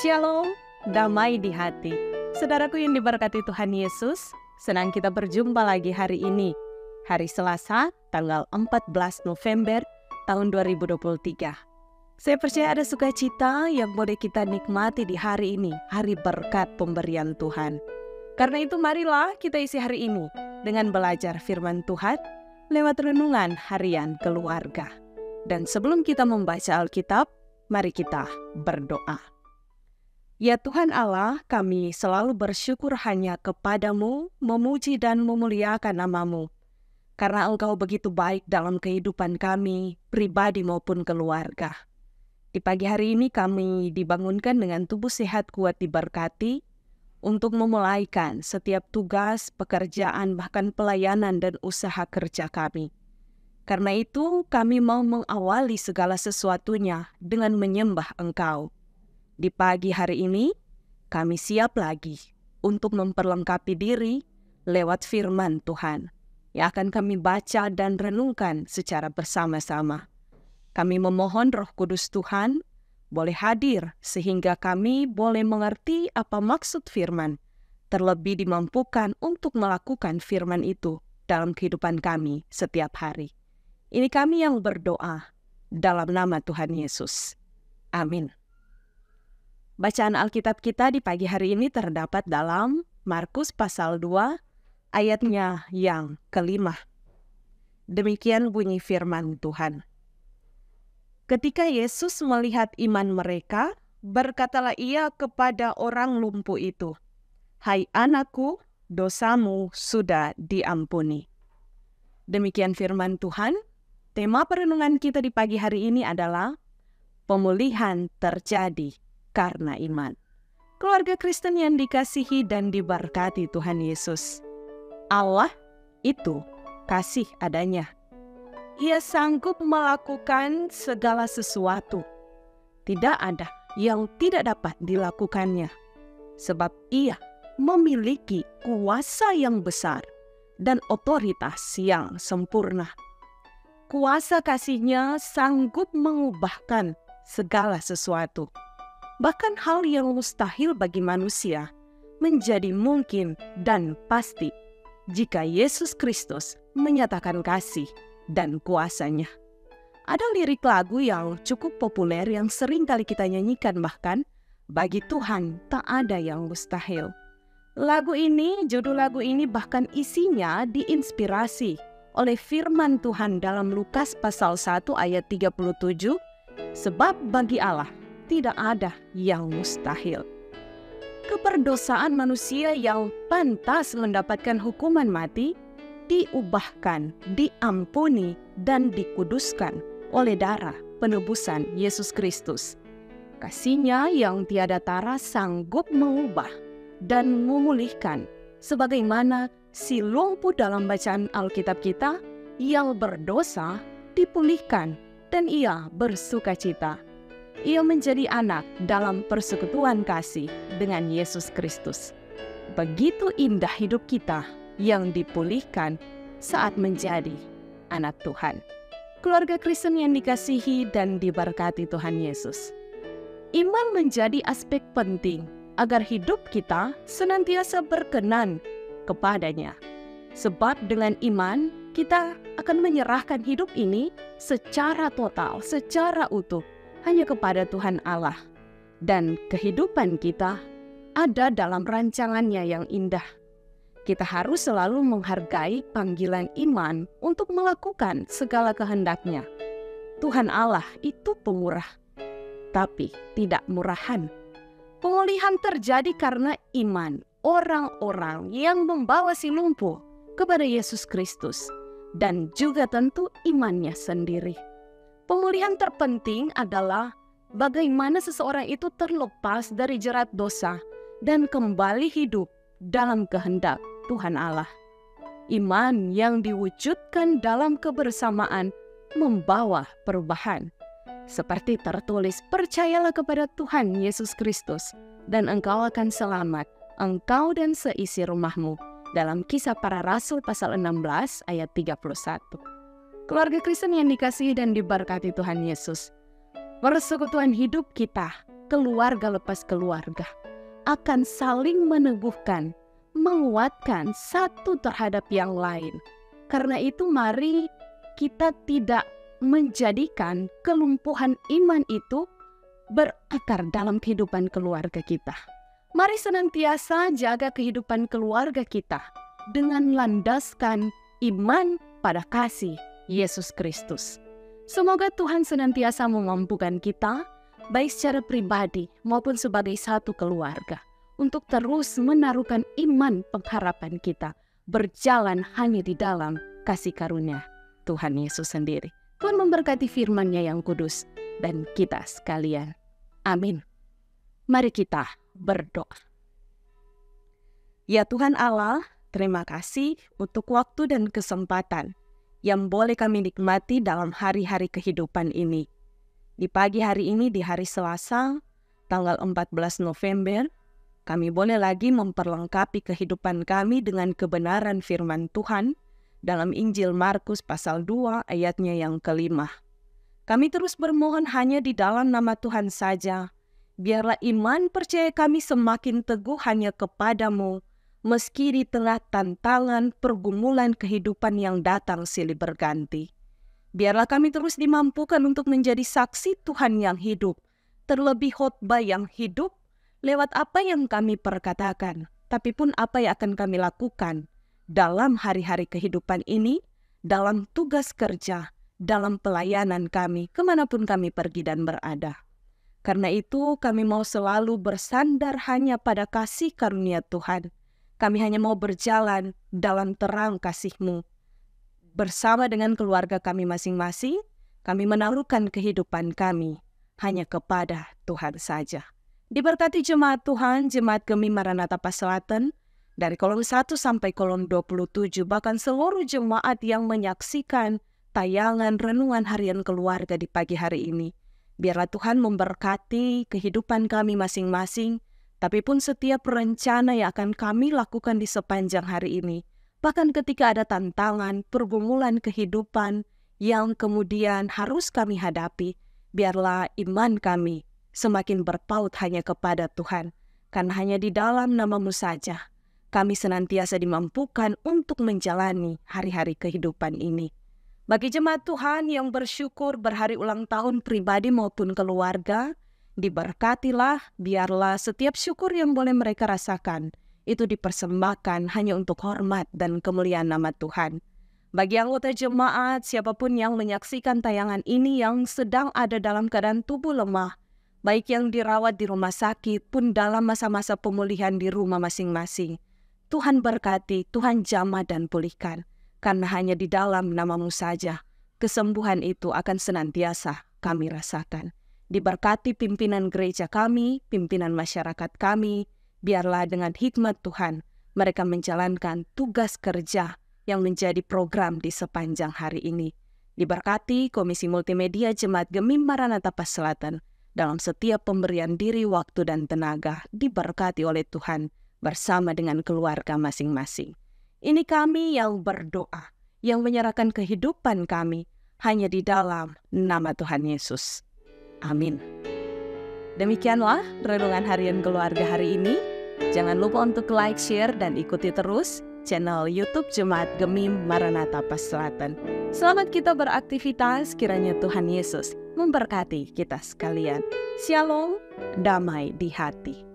Shalom, damai di hati. Saudaraku yang diberkati Tuhan Yesus, senang kita berjumpa lagi hari ini. Hari Selasa, tanggal 14 November tahun 2023. Saya percaya ada sukacita yang boleh kita nikmati di hari ini, hari berkat pemberian Tuhan. Karena itu marilah kita isi hari ini dengan belajar firman Tuhan lewat renungan harian keluarga. Dan sebelum kita membaca Alkitab, mari kita berdoa. Ya Tuhan Allah, kami selalu bersyukur hanya kepadamu, memuji dan memuliakan nama-Mu. Karena Engkau begitu baik dalam kehidupan kami, pribadi maupun keluarga. Di pagi hari ini kami dibangunkan dengan tubuh sehat kuat diberkati, untuk memulaikan setiap tugas, pekerjaan, bahkan pelayanan dan usaha kerja kami. Karena itu kami mau mengawali segala sesuatunya dengan menyembah Engkau. Di pagi hari ini, kami siap lagi untuk memperlengkapi diri lewat firman Tuhan yang akan kami baca dan renungkan secara bersama-sama. Kami memohon Roh Kudus Tuhan boleh hadir sehingga kami boleh mengerti apa maksud firman, terlebih dimampukan untuk melakukan firman itu dalam kehidupan kami setiap hari. Ini kami yang berdoa dalam nama Tuhan Yesus. Amin. Bacaan Alkitab kita di pagi hari ini terdapat dalam Markus pasal 2, ayatnya yang kelima. Demikian bunyi firman Tuhan. Ketika Yesus melihat iman mereka, berkatalah ia kepada orang lumpuh itu, "Hai anakku, dosamu sudah diampuni." Demikian firman Tuhan. Tema perenungan kita di pagi hari ini adalah pemulihan terjadi karena iman. Keluarga Kristen yang dikasihi dan diberkati Tuhan Yesus. Allah itu kasih adanya. Ia sanggup melakukan segala sesuatu. Tidak ada yang tidak dapat dilakukannya. Sebab ia memiliki kuasa yang besar dan otoritas yang sempurna. Kuasa kasih-Nya sanggup mengubahkan segala sesuatu. Bahkan hal yang mustahil bagi manusia menjadi mungkin dan pasti jika Yesus Kristus menyatakan kasih dan kuasa-Nya. Ada lirik lagu yang cukup populer yang sering kali kita nyanyikan, bahkan bagi Tuhan tak ada yang mustahil. Judul lagu ini bahkan isinya diinspirasi oleh firman Tuhan dalam Lukas pasal 1 ayat 37, sebab bagi Allah tidak ada yang mustahil. Keperdosaan manusia yang pantas mendapatkan hukuman mati diubahkan, diampuni, dan dikuduskan oleh darah penebusan Yesus Kristus. Kasih-Nya yang tiada tara sanggup mengubah dan memulihkan, sebagaimana si lumpuh dalam bacaan Alkitab kita yang berdosa dipulihkan dan ia bersukacita. Ia menjadi anak dalam persekutuan kasih dengan Yesus Kristus. Begitu indah hidup kita yang dipulihkan saat menjadi anak Tuhan. Keluarga Kristen yang dikasihi dan diberkati Tuhan Yesus. Iman menjadi aspek penting agar hidup kita senantiasa berkenan kepadanya. Sebab dengan iman kita akan menyerahkan hidup ini secara total, secara utuh hanya kepada Tuhan Allah. Dan kehidupan kita ada dalam rancangan-Nya yang indah. Kita harus selalu menghargai panggilan iman untuk melakukan segala kehendak-Nya. Tuhan Allah itu pemurah, tapi tidak murahan. Pemulihan terjadi karena iman orang-orang yang membawa si lumpuh kepada Yesus Kristus, dan juga tentu imannya sendiri. Pemulihan terpenting adalah bagaimana seseorang itu terlepas dari jerat dosa dan kembali hidup dalam kehendak Tuhan Allah. Iman yang diwujudkan dalam kebersamaan membawa perubahan. Seperti tertulis, percayalah kepada Tuhan Yesus Kristus dan engkau akan selamat, engkau dan seisi rumahmu. Dalam Kisah Para Rasul pasal 16 ayat 31. Keluarga Kristen yang dikasihi dan diberkati Tuhan Yesus. Persekutuan hidup kita keluarga lepas keluarga, akan saling meneguhkan, menguatkan satu terhadap yang lain. Karena itu mari kita tidak menjadikan kelumpuhan iman itu berakar dalam kehidupan keluarga kita. Mari senantiasa jaga kehidupan keluarga kita dengan landaskan iman pada kasih Yesus Kristus. Semoga Tuhan senantiasa memampukan kita, baik secara pribadi maupun sebagai satu keluarga, untuk terus menaruhkan iman pengharapan kita berjalan hanya di dalam kasih karunia Tuhan Yesus sendiri. Tuhan memberkati firman-Nya yang kudus dan kita sekalian. Amin. Mari kita berdoa. Ya Tuhan Allah, terima kasih untuk waktu dan kesempatan yang boleh kami nikmati dalam hari-hari kehidupan ini. Di pagi hari ini, di hari Selasa, tanggal 14 November, kami boleh lagi memperlengkapi kehidupan kami dengan kebenaran firman Tuhan dalam Injil Markus pasal 2 ayatnya yang ke-5. Kami terus bermohon hanya di dalam nama Tuhan saja. Biarlah iman percaya kami semakin teguh hanya kepadamu, meski di tengah tantangan pergumulan kehidupan yang datang silih berganti. Biarlah kami terus dimampukan untuk menjadi saksi Tuhan yang hidup, terlebih khotbah yang hidup lewat apa yang kami perkatakan, tapi pun apa yang akan kami lakukan dalam hari-hari kehidupan ini, dalam tugas kerja, dalam pelayanan kami, kemanapun kami pergi dan berada. Karena itu kami mau selalu bersandar hanya pada kasih karunia Tuhan. Kami hanya mau berjalan dalam terang kasih-Mu. Bersama dengan keluarga kami masing-masing, kami menaruhkan kehidupan kami hanya kepada Tuhan saja. Diberkati jemaat Tuhan, jemaat Gemim Maranatha Paselatan, dari kolom 1 sampai kolom 27, bahkan seluruh jemaat yang menyaksikan tayangan renungan harian keluarga di pagi hari ini. Biarlah Tuhan memberkati kehidupan kami masing-masing, tapi pun setiap rencana yang akan kami lakukan di sepanjang hari ini. Bahkan ketika ada tantangan, pergumulan kehidupan yang kemudian harus kami hadapi, biarlah iman kami semakin berpaut hanya kepada Tuhan. Karena hanya di dalam nama-Mu saja, kami senantiasa dimampukan untuk menjalani hari-hari kehidupan ini. Bagi jemaat Tuhan yang bersyukur berhari ulang tahun pribadi maupun keluarga, diberkatilah, biarlah setiap syukur yang boleh mereka rasakan itu dipersembahkan hanya untuk hormat dan kemuliaan nama Tuhan. Bagi anggota jemaat, siapapun yang menyaksikan tayangan ini yang sedang ada dalam keadaan tubuh lemah, baik yang dirawat di rumah sakit pun dalam masa-masa pemulihan di rumah masing-masing, Tuhan berkati, Tuhan jamah dan pulihkan. Karena hanya di dalam nama-Mu saja, kesembuhan itu akan senantiasa kami rasakan. Diberkati pimpinan gereja kami, pimpinan masyarakat kami, biarlah dengan hikmat Tuhan, mereka menjalankan tugas kerja yang menjadi program di sepanjang hari ini. Diberkati Komisi Multimedia Jemaat Gemim Maranatha Paselatan, dalam setiap pemberian diri, waktu, dan tenaga, diberkati oleh Tuhan bersama dengan keluarga masing-masing. Ini kami yang berdoa, yang menyerahkan kehidupan kami hanya di dalam nama Tuhan Yesus. Amin. Demikianlah renungan harian keluarga hari ini. Jangan lupa untuk like, share, dan ikuti terus channel YouTube Jemaat Gemim Maranatha Paselatan. Selamat kita beraktivitas, kiranya Tuhan Yesus memberkati kita sekalian. Shalom, damai di hati.